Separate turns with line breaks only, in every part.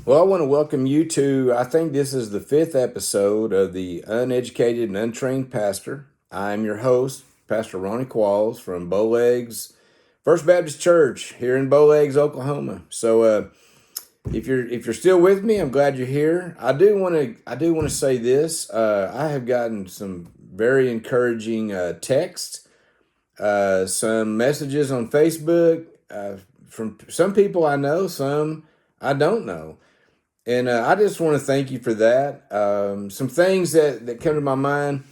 Well, I want to welcome you to, I think this is the fifth episode of the Uneducated and Untrained Pastor. I'm your host, Pastor Ronnie Qualls from Bowlegs First Baptist Church here in Bowlegs, Oklahoma. So, if you're still with me, I'm glad you're here. I do want to say this. I have gotten some very encouraging texts, some messages on Facebook from some people I know, some I don't know. And I just want to thank you for that. Some things that come to my mind.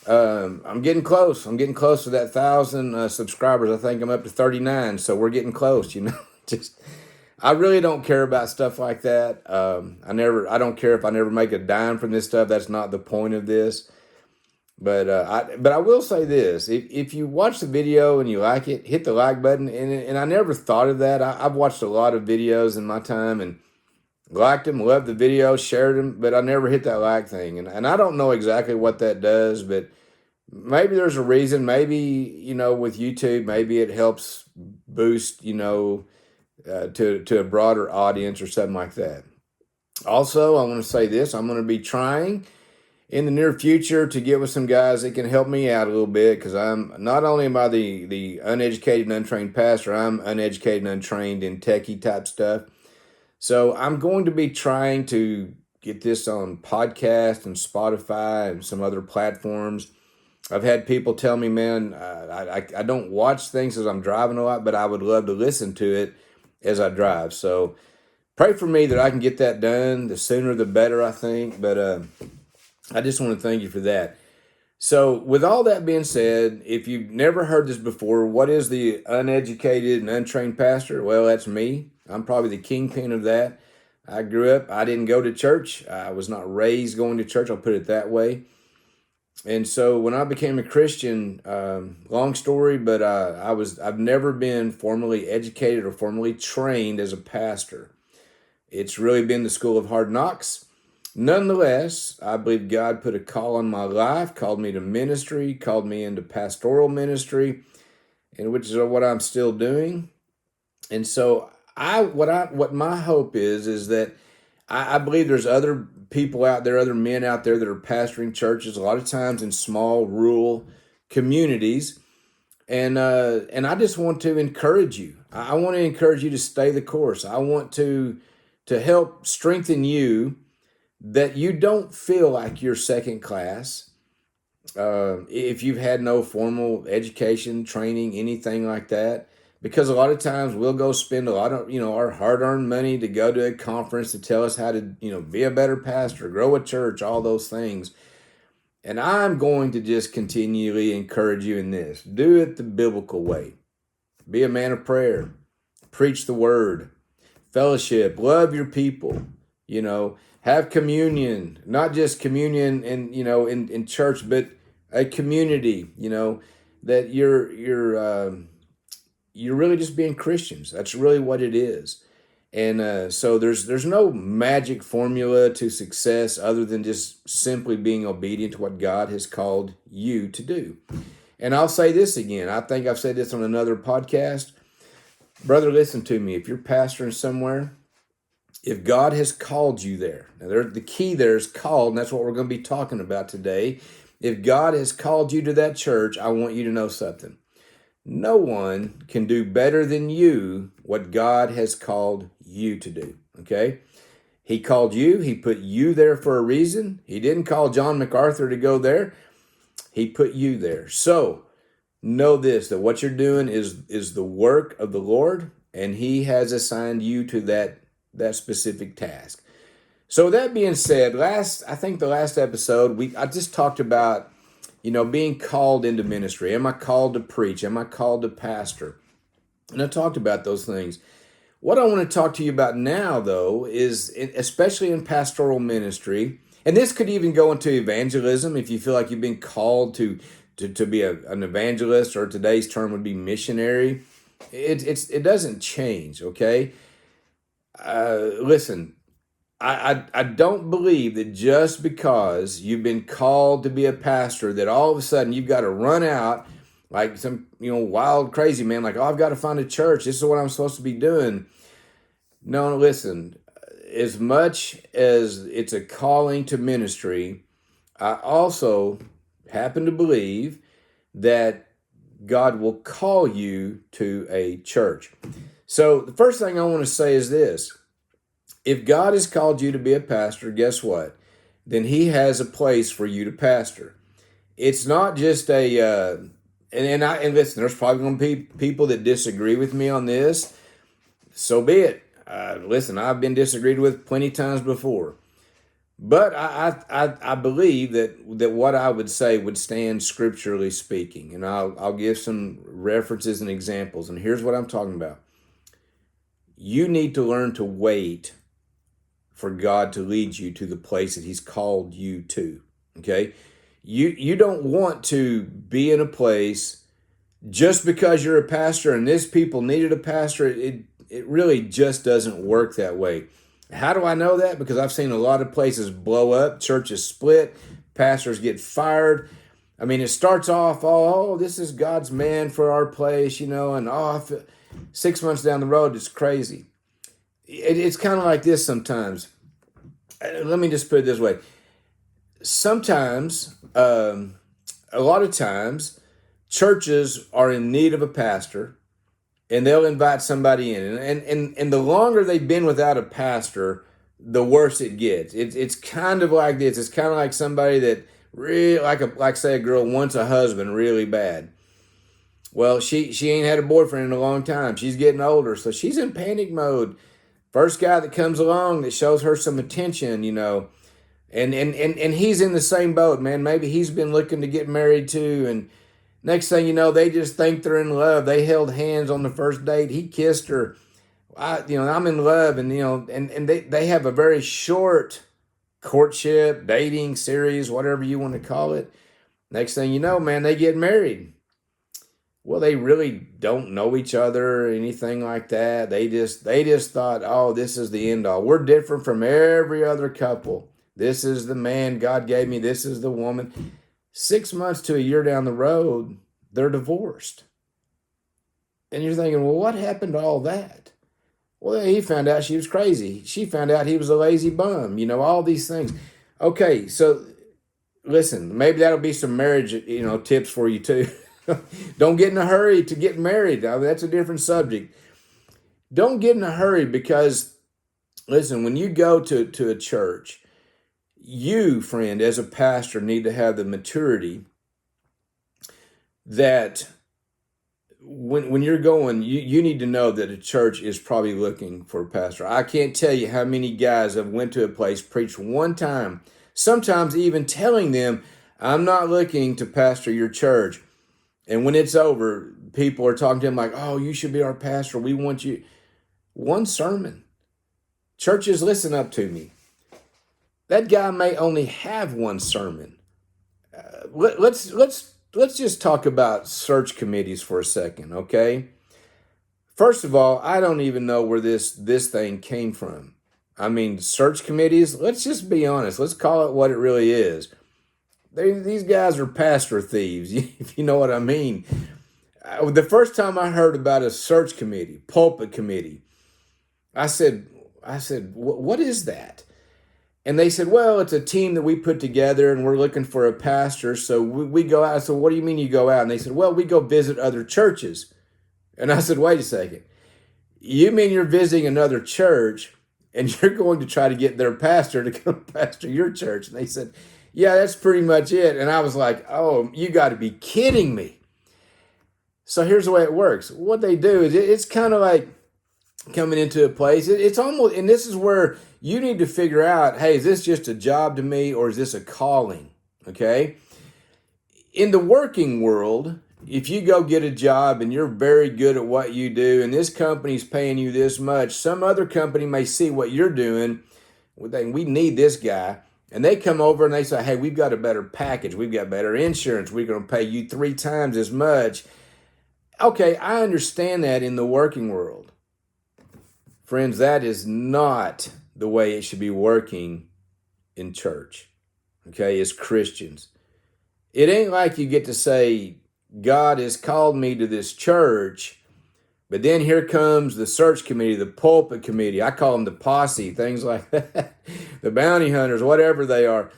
I'm getting close. I'm getting close to that 1,000 subscribers. I think I'm up to 39, so we're getting close. Just I really don't care about stuff like that. I don't care if I never make a dime from this stuff. That's not the point of this. But I will say this: if you watch the video and you like it, hit the like button. And I never thought of that. I've watched a lot of videos in my time and liked them, loved the video, shared them, but I never hit that like thing. And I don't know exactly what that does, but maybe there's a reason. Maybe, with YouTube, maybe it helps boost, to a broader audience or something like that. Also, I want to say this. I'm going to be trying in the near future to get with some guys that can help me out a little bit, because I'm not only am I the uneducated and untrained pastor, I'm uneducated and untrained in techie type stuff. So I'm going to be trying to get this on podcast and Spotify and some other platforms. I've had people tell me, man, I don't watch things as I'm driving a lot, but I would love to listen to it as I drive. So pray for me that I can get that done. The sooner the better, I think. But I just want to thank you for that. So with all that being said, if you've never heard this before, what is the uneducated and untrained pastor? Well, that's me. I'm probably the kingpin of that. I grew up, I didn't go to church. I was not raised going to church, I'll put it that way. And so when I became a Christian, long story, but I've never been formally educated or formally trained as a pastor. It's really been the school of hard knocks. Nonetheless, I believe God put a call on my life, called me to ministry, called me into pastoral ministry, and which is what I'm still doing. And so what my hope is that I believe there's other people out there, other men out there that are pastoring churches, a lot of times in small rural communities. And I just want to encourage you. I want to encourage you to stay the course. I want to help strengthen you, that you don't feel like you're second class. If you've had no formal education, training, anything like that, because a lot of times we'll go spend a lot of, our hard-earned money to go to a conference to tell us how to, be a better pastor, grow a church, all those things. And I'm going to just continually encourage you in this. Do it the biblical way. Be a man of prayer. Preach the word. Fellowship. Love your people. Have communion, not just communion in church, but a community, that you're really just being Christians. That's really what it is. And so there's no magic formula to success other than just simply being obedient to what God has called you to do. And I'll say this again. I think I've said this on another podcast. Brother, listen to me. If you're pastoring somewhere, if God has called you there, now the key there is called, and that's what we're going to be talking about today. If God has called you to that church, I want you to know something. No one can do better than you what God has called you to do, okay? He called you. He put you there for a reason. He didn't call John MacArthur to go there. He put you there. So know this, that what you're doing is the work of the Lord, and He has assigned you to that specific task. So that being said, I think the last episode, I just talked about, being called into ministry. Am I called to preach? Am I called to pastor? And I talked about those things. What I want to talk to you about now, though, is especially in pastoral ministry, and this could even go into evangelism if you feel like you've been called to be an evangelist, or today's term would be missionary. It doesn't change, okay? Listen, I don't believe that just because you've been called to be a pastor that all of a sudden you've got to run out like some wild crazy man, like, oh, I've got to find a church, this is what I'm supposed to be doing. No, listen, as much as it's a calling to ministry, I also happen to believe that God will call you to a church. So the first thing I want to say is this. If God has called you to be a pastor, guess what? Then he has a place for you to pastor. It's not just and listen, there's probably going to be people that disagree with me on this. So be it. Listen, I've been disagreed with plenty times before. But I believe that what I would say would stand scripturally speaking. And I'll give some references and examples. And here's what I'm talking about. You need to learn to wait for God to lead you to the place that he's called you to. Okay? You don't want to be in a place just because you're a pastor and this people needed a pastor. It really just doesn't work that way. How do I know that? Because I've seen a lot of places blow up, churches split, pastors get fired. I mean, it starts off, this is God's man for our place, and 6 months down the road, it's crazy. It's kind of like this sometimes. Let me just put it this way. Sometimes, a lot of times, churches are in need of a pastor, and they'll invite somebody in. And the longer they've been without a pastor, the worse it gets. It's kind of like this. It's kind of like somebody that really, like say a girl wants a husband really bad. Well, she ain't had a boyfriend in a long time. She's getting older, so she's in panic mode. First guy that comes along that shows her some attention, and he's in the same boat, man. Maybe he's been looking to get married too, and next thing you know, they just think they're in love. They held hands on the first date. He kissed her. I'm in love, and they have a very short courtship, dating series, whatever you want to call it. Next thing you know, man, they get married. Well, they really don't know each other or anything like that. They just thought, oh, this is the end all. We're different from every other couple. This is the man God gave me. This is the woman. 6 months to a year down the road, they're divorced. And you're thinking, well, what happened to all that? Well, he found out she was crazy. She found out he was a lazy bum, all these things. Okay, so listen, maybe that'll be some marriage, tips for you too. Don't get in a hurry to get married. That's a different subject. Don't get in a hurry because, listen, when you go to a church, you, friend, as a pastor, need to have the maturity that when you're going, you need to know that a church is probably looking for a pastor. I can't tell you how many guys have went to a place, preached one time, sometimes even telling them, I'm not looking to pastor your church. And when it's over, people are talking to him like, oh, you should be our pastor. We want you. One sermon. Churches, listen up to me. That guy may only have one sermon. Let's just talk about search committees for a second, okay? First of all, I don't even know where this thing came from. I mean, search committees, let's just be honest. Let's call it what it really is. These guys are pastor thieves, if you know what I mean. The first time I heard about a search committee, pulpit committee, I said, what is that? And they said, well, it's a team that we put together and we're looking for a pastor. So we go out. I said, what do you mean you go out? And they said, well, we go visit other churches. And I said, wait a second. You mean you're visiting another church and you're going to try to get their pastor to come pastor your church? And they said, yeah, that's pretty much it. And I was like, oh, you got to be kidding me. So here's the way it works. What they do is it's kind of like coming into a place. It's almost, and this is where you need to figure out, hey, is this just a job to me or is this a calling? Okay. In the working world, if you go get a job and you're very good at what you do and this company's paying you this much, some other company may see what you're doing. We need this guy. And they come over and they say, hey, we've got a better package. We've got better insurance. We're going to pay you 3 times as much. Okay, I understand that in the working world. Friends, that is not the way it should be working in church, okay, as Christians. It ain't like you get to say, God has called me to this church, But then here comes the search committee, the pulpit committee. I call them the posse, things like that, the bounty hunters, whatever they are.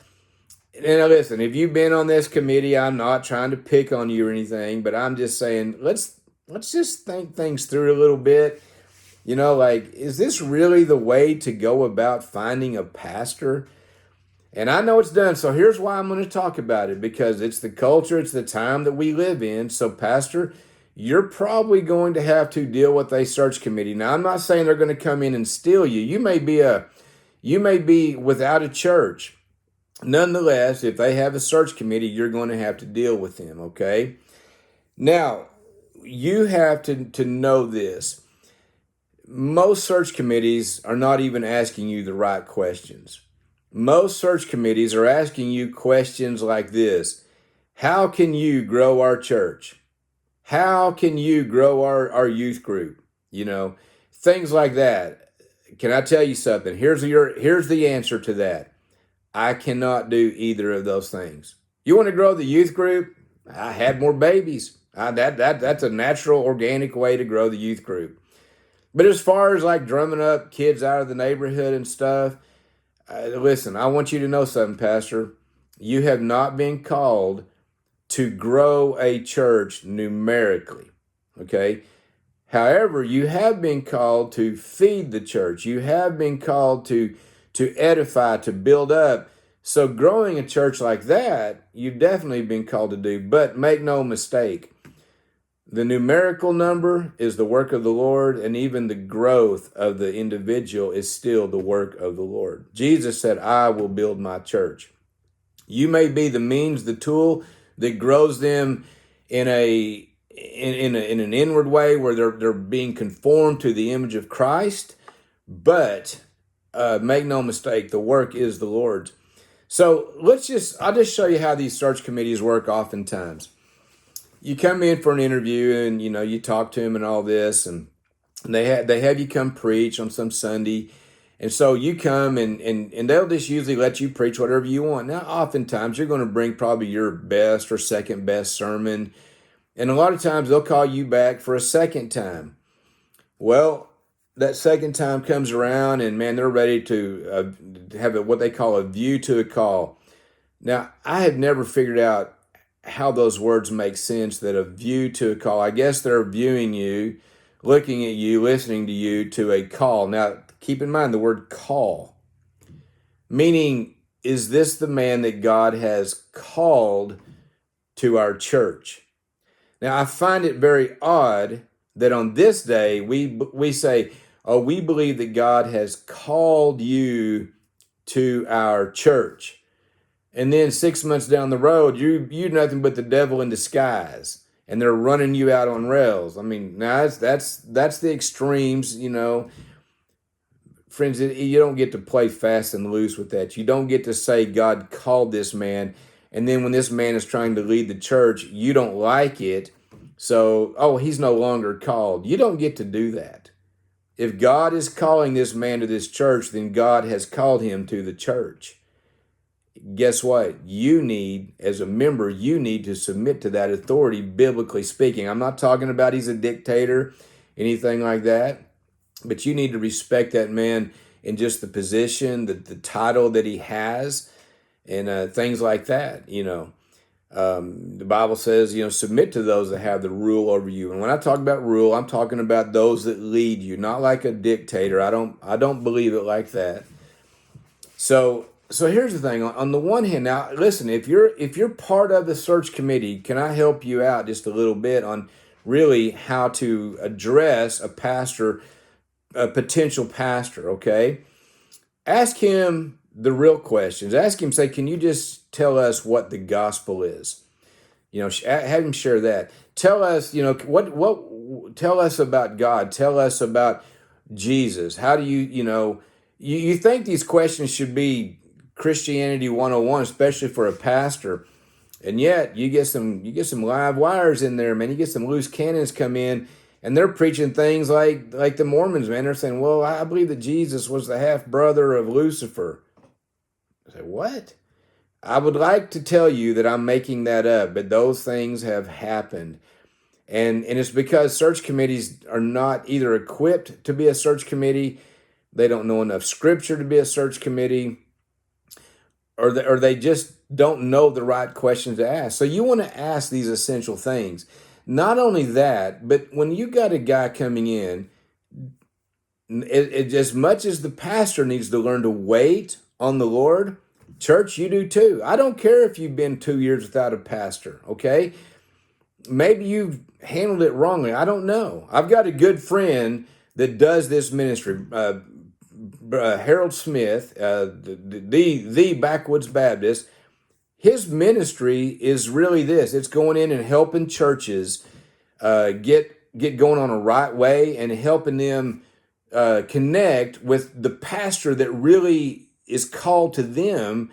And listen, if you've been on this committee, I'm not trying to pick on you or anything, but I'm just saying, let's just think things through a little bit. Like, is this really the way to go about finding a pastor? And I know it's done. So here's why I'm going to talk about it, because it's the culture, it's the time that we live in. So, Pastor, you're probably going to have to deal with a search committee. Now, I'm not saying they're going to come in and steal you. You may be without a church. Nonetheless, if they have a search committee, you're going to have to deal with them, okay? Now, you have to know this. Most search committees are not even asking you the right questions. Most search committees are asking you questions like this: how can you grow our church? How can you grow our youth group? Things like that. Can I tell you something? Here's the answer to that. I cannot do either of those things. You want to grow the youth group? I had more babies. That's a natural, organic way to grow the youth group. But as far as like drumming up kids out of the neighborhood and stuff, listen, I want you to know something, Pastor. You have not been called to grow a church numerically, okay? However, you have been called to feed the church. You have been called to edify, to build up. So growing a church like that, you've definitely been called to do. But make no mistake, the numerical number is the work of the Lord, and even the growth of the individual is still the work of the Lord. Jesus said, I will build my church. You may be the means, the tool that grows them in an inward way where they're being conformed to the image of Christ, but make no mistake, the work is the Lord's. So I'll just show you how these search committees work oftentimes. You come in for an interview and, you talk to them and all this, and they have you come preach on some Sunday. And so you come and they'll just usually let you preach whatever you want. Now, oftentimes you're going to bring probably your best or second best sermon. And a lot of times they'll call you back for a second time. Well, that second time comes around and man, they're ready to have what they call a view to a call. Now, I have never figured out how those words make sense, that a view to a call. I guess they're viewing you, looking at you, listening to you to a call. Now, keep in mind the word call, meaning, is this the man that God has called to our church? Now, I find it very odd that on this day we say, oh, we believe that God has called you to our church. And then 6 months down the road, you're nothing but the devil in disguise, and they're running you out on rails. I mean, now that's the extremes, Friends, you don't get to play fast and loose with that. You don't get to say God called this man, and then when this man is trying to lead the church, you don't like it. So, he's no longer called. You don't get to do that. If God is calling this man to this church, then God has called him to the church. Guess what? As a member, you need to submit to that authority, biblically speaking. I'm not talking about he's a dictator, anything like that, but you need to respect that man in just the position, the title that he has, and things like that. The Bible says, submit to those that have the rule over you. And when I talk about rule, I'm talking about those that lead you, not like a dictator. I don't believe it like that. So here's the thing. On the one hand, now listen, if you're part of the search committee, can I help you out just a little bit on really how to address a potential pastor, okay? Ask him the real questions. Ask him, say, can you just tell us what the gospel is? Have him share that. Tell us, tell us about God. Tell us about Jesus. How do you think these questions should be Christianity 101, especially for a pastor. And yet you get some live wires in there, man. You get some loose cannons come in, and they're preaching things like the Mormons, man. They're saying, well, I believe that Jesus was the half brother of Lucifer. I say, what? I would like to tell you that I'm making that up, but those things have happened. And it's because search committees are not either equipped to be a search committee, they don't know enough scripture to be a search committee, or they just don't know the right questions to ask. So you want to ask these essential things. Not only that, but when you got a guy coming in, as much as the pastor needs to learn to wait on the Lord, church, you do too. I don't care if you've been 2 years without a pastor, okay? Maybe you've handled it wrongly. I don't know. I've got a good friend that does this ministry, Harold Smith, the Backwoods Baptist. His ministry is really this: it's going in and helping churches get going on a right way and helping them connect with the pastor that really is called to them,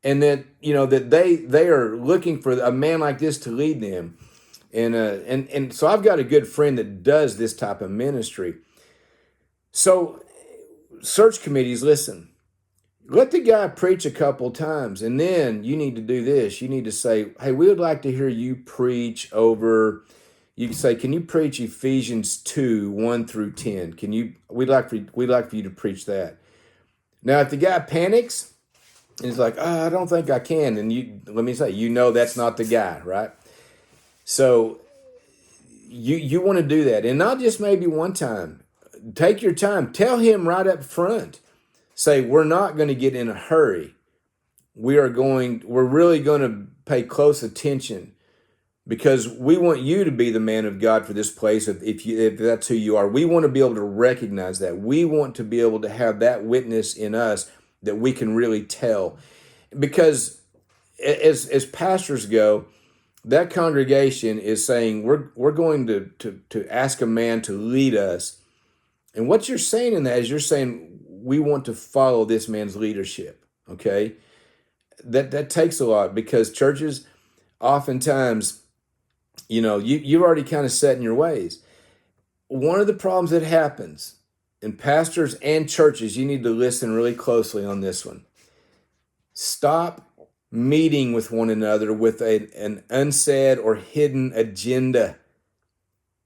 and that that they are looking for a man like this to lead them. And so I've got a good friend that does this type of ministry. So search committees, listen, let the guy preach a couple times, and then you need to do this. You need to say, hey, we would like to hear you preach over. You can say, can you preach Ephesians 2, 1 through 10? We'd like for you to preach that. Now, if the guy panics and he's like, I don't think I can, then let me say, that's not the guy, right? So you want to do that, and not just maybe one time. Take your time. Tell him right up front. Say, we're not going to get in a hurry. We're really going to pay close attention, because we want you to be the man of God for this place. If that's who you are, we want to be able to recognize that. We want to be able to have that witness in us that we can really tell. Because as pastors go, that congregation is saying, we're going to ask a man to lead us. And what you're saying in that is you're saying, we want to follow this man's leadership. Okay. That takes a lot, because churches oftentimes, you've already kind of set in your ways. One of the problems that happens in pastors and churches, you need to listen really closely on this one. Stop meeting with one another with an unsaid or hidden agenda.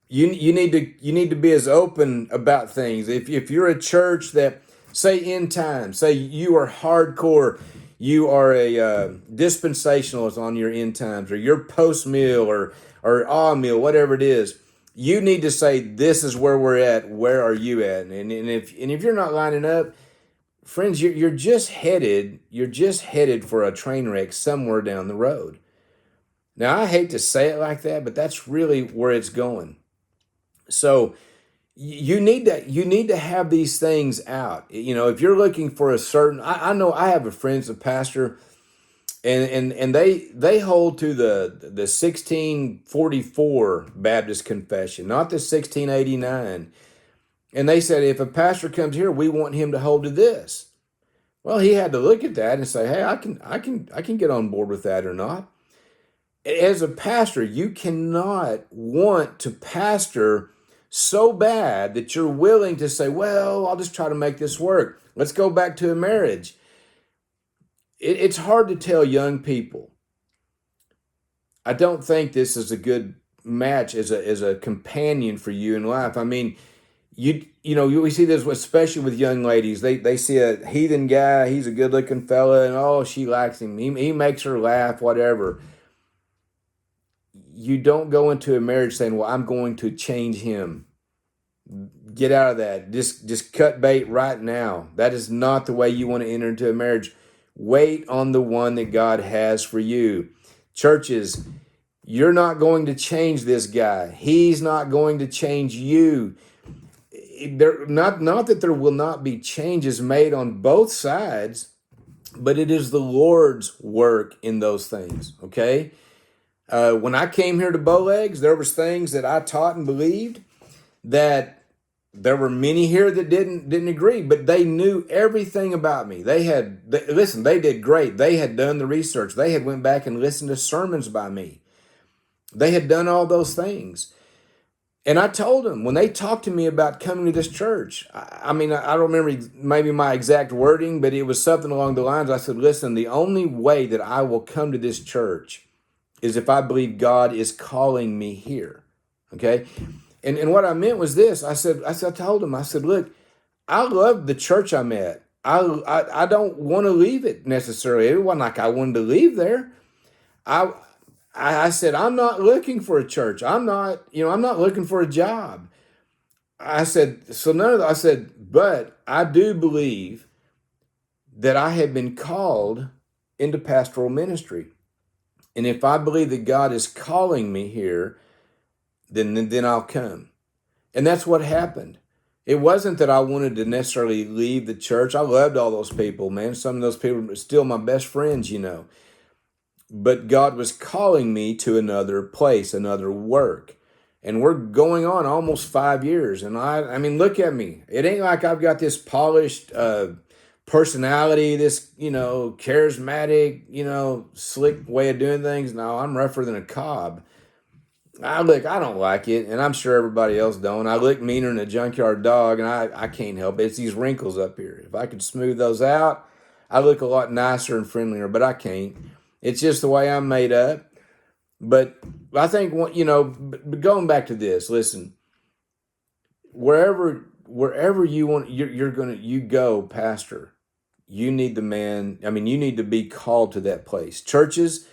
You need to be as open about things. If you're a church that, say, end time, say you are hardcore, you are a dispensationalist on your end times, or you're post meal or meal, whatever it is, you need to say, this is where we're at. Where are you at? And if you're not lining up, friends, you're just headed for a train wreck somewhere down the road. Now, I hate to say it like that, but that's really where it's going. So you need to have these things out. If you're looking for a certain, I know I have a friend, a pastor, and they hold to the 1644 Baptist Confession, not the 1689. And they said, if a pastor comes here, we want him to hold to this. Well, he had to look at that and say, hey, I can get on board with that or not. As a pastor, you cannot want to pastor so bad that you're willing to say, well, I'll just try to make this work. Let's go back to a marriage. It's hard to tell young people, I don't think this is a good match as a companion for you in life. I mean, we see this especially with young ladies. They see a heathen guy, he's a good looking fella, and she likes him. He makes her laugh, whatever. You don't go into a marriage saying, well, I'm going to change him. Get out of that. Just cut bait right now. That is not the way you want to enter into a marriage. Wait on the one that God has for you. Churches, you're not going to change this guy. He's not going to change you. Not that there will not be changes made on both sides, but it is the Lord's work in those things, okay? When I came here to Bowlegs, there was things that I taught and believed that there were many here that didn't agree, but they knew everything about me. They did great. They had done the research. They had went back and listened to sermons by me. They had done all those things. And I told them, when they talked to me about coming to this church, I don't remember maybe my exact wording, but it was something along the lines. I said, listen, the only way that I will come to this church is if I believe God is calling me here. Okay. And what I meant was this. I told him, I said, look, I love the church I'm at. I don't want to leave it necessarily. It wasn't like I wanted to leave there. I I said, I'm not looking for a church. I'm not looking for a job. I said, so none of that. I said, but I do believe that I have been called into pastoral ministry. And if I believe that God is calling me here, then I'll come. And that's what happened. It wasn't that I wanted to necessarily leave the church. I loved all those people, man. Some of those people are still my best friends. But God was calling me to another place, another work. And we're going on almost 5 years. And I mean, look at me. It ain't like I've got this polished personality, this, charismatic, slick way of doing things. No, I'm rougher than a cob. I don't like it, and I'm sure everybody else don't. I look meaner than a junkyard dog, and I can't help it. It's these wrinkles up here. If I could smooth those out, I look a lot nicer and friendlier, but I can't. It's just the way I'm made up. But I think, but going back to this, listen, wherever you want, you go, pastor, you need the man. I mean, you need to be called to that place. Churches,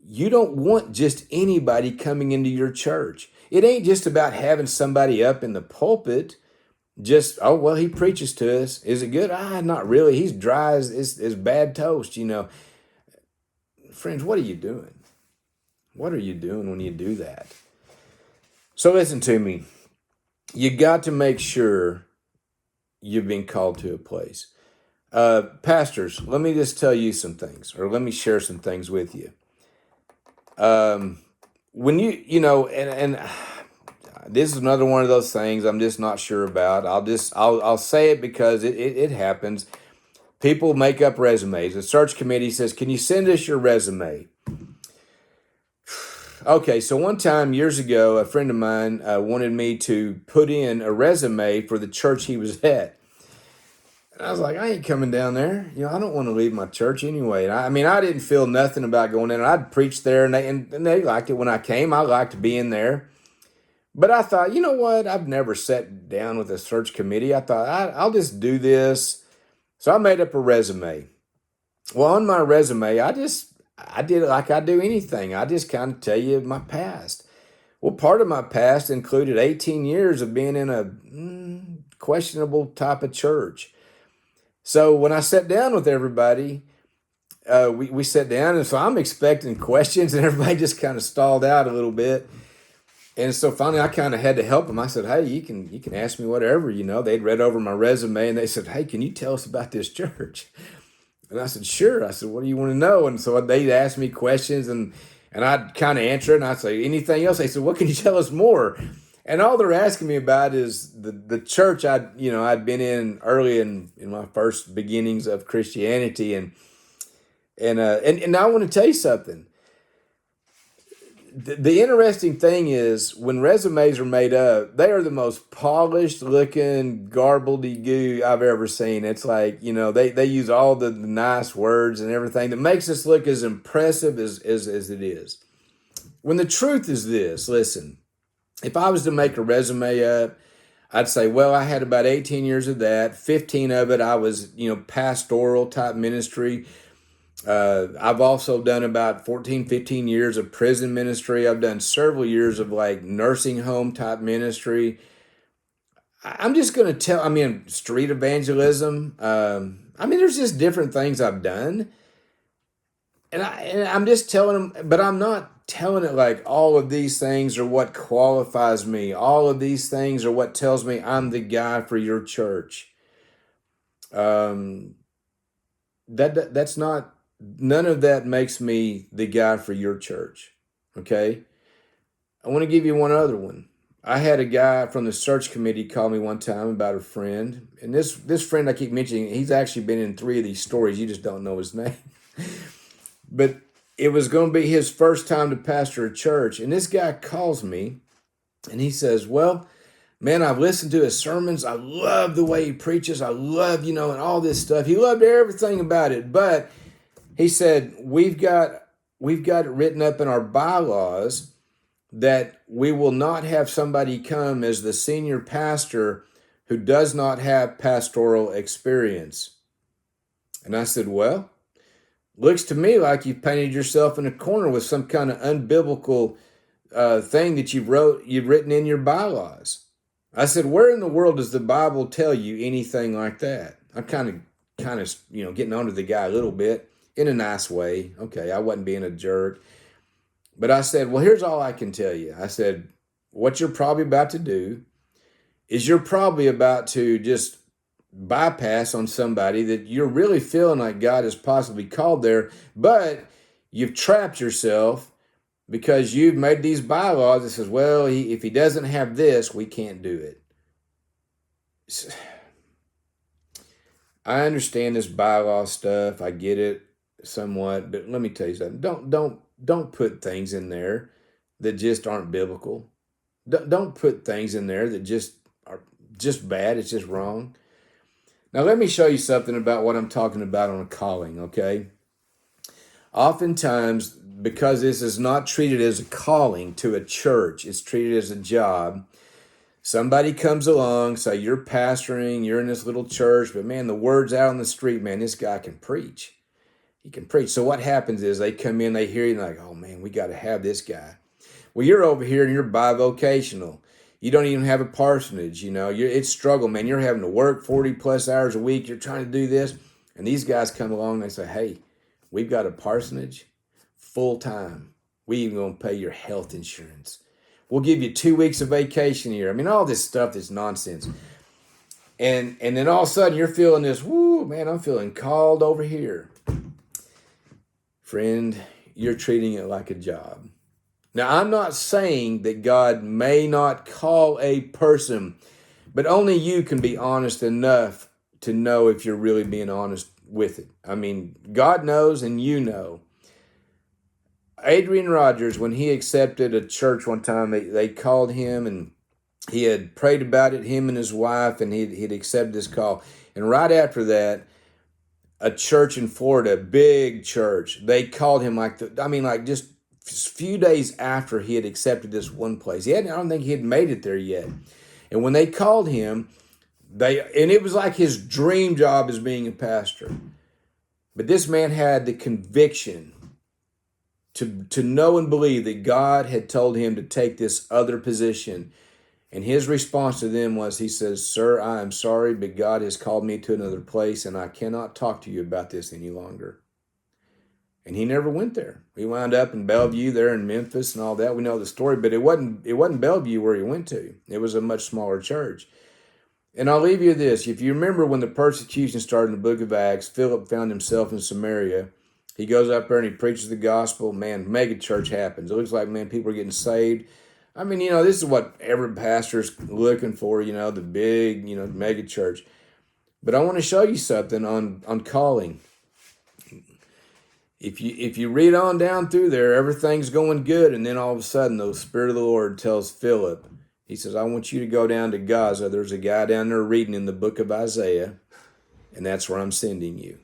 you don't want just anybody coming into your church. It ain't just about having somebody up in the pulpit. Just, oh, well, he preaches to us. Is it good? Not really. He's dry as bad toast, Friends, what are you doing? What are you doing when you do that? So listen to me. You got to make sure you've been called to a place. Pastors, let me just tell you some things, or let me share some things with you. When and this is another one of those things I'm just not sure about. I'll say it because it happens. People make up resumes. The search committee says, can you send us your resume? Okay, so one time years ago, a friend of mine wanted me to put in a resume for the church he was at. And I was like, I ain't coming down there. I don't want to leave my church anyway. And I didn't feel nothing about going in. I'd preach there, and they liked it when I came. I liked being there. But I thought, you know what? I've never sat down with a search committee. I thought, I'll just do this. So I made up a resume. Well, on my resume, I did it like I do anything. I just kind of tell you my past. Well, part of my past included 18 years of being in a questionable type of church. So when I sat down with everybody, we sat down, and so I'm expecting questions, and everybody just kind of stalled out a little bit. And so finally, I kind of had to help them. I said, "Hey, you can ask me whatever." They'd read over my resume, and they said, "Hey, can you tell us about this church?" And I said, "Sure." I said, "What do you want to know?" And so they'd ask me questions, and I'd kind of answer it, and I'd say, "Anything else?" They said, "What can you tell us more?" And all they're asking me about is the church I'd been in early in my first beginnings of Christianity, and I want to tell you something. The interesting thing is when resumes are made up, they are the most polished looking garbledygoo I've ever seen. It's like, they use all the nice words and everything that makes us look as impressive as it is. When the truth is this, listen, if I was to make a resume up, I'd say, well, I had about 18 years of that. 15 of it, I was, pastoral type ministry. I've also done about 14, 15 years of prison ministry. I've done several years of nursing home type ministry. I'm just going to street evangelism. There's just different things I've done. And I'm just telling them, but I'm not telling it like all of these things are what qualifies me. All of these things are what tells me I'm the guy for your church. That's not. None of that makes me the guy for your church, okay? I want to give you one other one. I had a guy from the search committee call me one time about a friend, and this friend I keep mentioning, he's actually been in 3 of these stories. You just don't know his name. But it was going to be his first time to pastor a church, and this guy calls me, and he says, well, man, I've listened to his sermons. I love the way he preaches. I love, and all this stuff. He loved everything about it, but he said, we've got it written up in our bylaws that we will not have somebody come as the senior pastor who does not have pastoral experience. And I said, well, looks to me like you've painted yourself in a corner with some kind of unbiblical thing that you've written in your bylaws. I said, where in the world does the Bible tell you anything like that? I'm kind of, getting onto the guy a little bit in a nice way. Okay, I wasn't being a jerk. But I said, well, here's all I can tell you. I said, what you're probably about to do is you're probably about to just bypass on somebody that you're really feeling like God has possibly called there, but you've trapped yourself because you've made these bylaws that says, well, if he doesn't have this, we can't do it. I understand this bylaw stuff. I get it somewhat, but let me tell you something. Don't put things in there that just aren't biblical. Don't put things in there that just are just bad. It's just wrong. Now, let me show you something about what I'm talking about on a calling, okay? Oftentimes, because this is not treated as a calling to a church, it's treated as a job. Somebody comes along, say you're pastoring, you're in this little church, but man, the word's out on the street, man, this guy can preach. He can preach. So what happens is they come in, they hear you, and they're like, oh man, we got to have this guy. Well, you're over here and you're bivocational. You don't even have a parsonage, it's struggle, man. You're having to work 40 plus hours a week. You're trying to do this. And these guys come along and they say, hey, we've got a parsonage full time. We even going to pay your health insurance. We'll give you 2 weeks of vacation a year. I mean, all this stuff is nonsense. And then all of a sudden you're feeling this, whoo, man, I'm feeling called over here. Friend, you're treating it like a job. Now, I'm not saying that God may not call a person, but only you can be honest enough to know if you're really being honest with it. I mean, God knows and you know. Adrian Rogers, when he accepted a church one time, they called him and he had prayed about it, him and his wife, and he'd accepted this call. And right after that, a church in Florida, a big church, they called him just a few days after he had accepted this one place. I don't think he had made it there yet. And when they called him, and it was like his dream job as being a pastor. But this man had the conviction to know and believe that God had told him to take this other position. And his response to them was, he says, sir, I am sorry, but God has called me to another place and I cannot talk to you about this any longer. And he never went there. He wound up in Bellevue there in Memphis and all that. We know the story, but it wasn't Bellevue where he went to. It was a much smaller church. And I'll leave you this. If you remember when the persecution started in the book of Acts, Philip found himself in Samaria. He goes up there and he preaches the gospel. Man, mega church happens. It looks like, man, people are getting saved. I mean, this is what every pastor's looking for, the big, mega church. But I want to show you something on calling. If you read on down through there, everything's going good, and then all of a sudden, the Spirit of the Lord tells Philip, he says, I want you to go down to Gaza. There's a guy down there reading in the book of Isaiah, and that's where I'm sending you.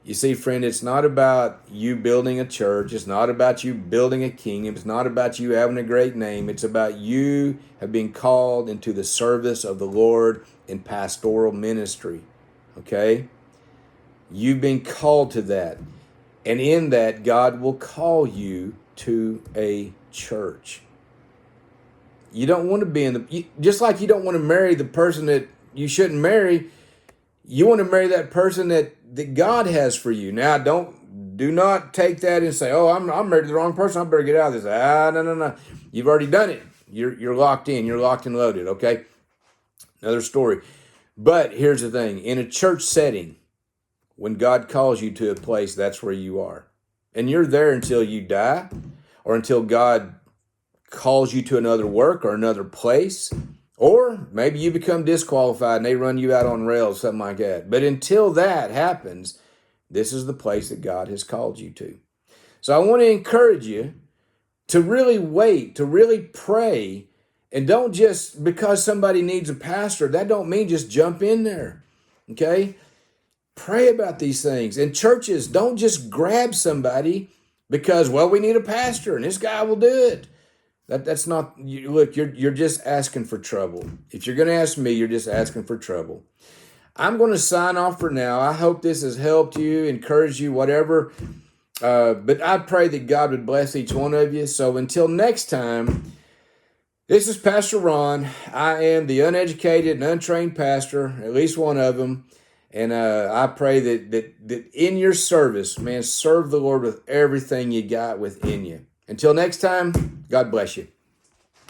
You see, friend, it's not about you building a church. It's not about you building a kingdom. It's not about you having a great name. It's about you have been called into the service of the Lord in pastoral ministry, okay? You've been called to that. And in that, God will call you to a church. You don't want to be just like you don't want to marry the person that you shouldn't marry. You want to marry that person that God has for you. Now, do not take that and say, oh, I'm married to the wrong person. I better get out of this. No. You've already done it. You're locked in. You're locked and loaded, okay? Another story. But here's the thing. In a church setting, when God calls you to a place, that's where you are. And you're there until you die or until God calls you to another work or another place. Or maybe you become disqualified and they run you out on rails, something like that. But until that happens, this is the place that God has called you to. So I want to encourage you to really wait, to really pray. And don't just, because somebody needs a pastor, that don't mean just jump in there. Okay? Pray about these things. And churches, don't just grab somebody because, well, we need a pastor and this guy will do it. That's not, look, you're just asking for trouble. If you're going to ask me, you're just asking for trouble. I'm going to sign off for now. I hope this has helped you, encouraged you, whatever. But I pray that God would bless each one of you. So until next time, this is Pastor Ron. I am the uneducated and untrained pastor, at least one of them. And I pray that in your service, man, serve the Lord with everything you got within you. Until next time, God bless you.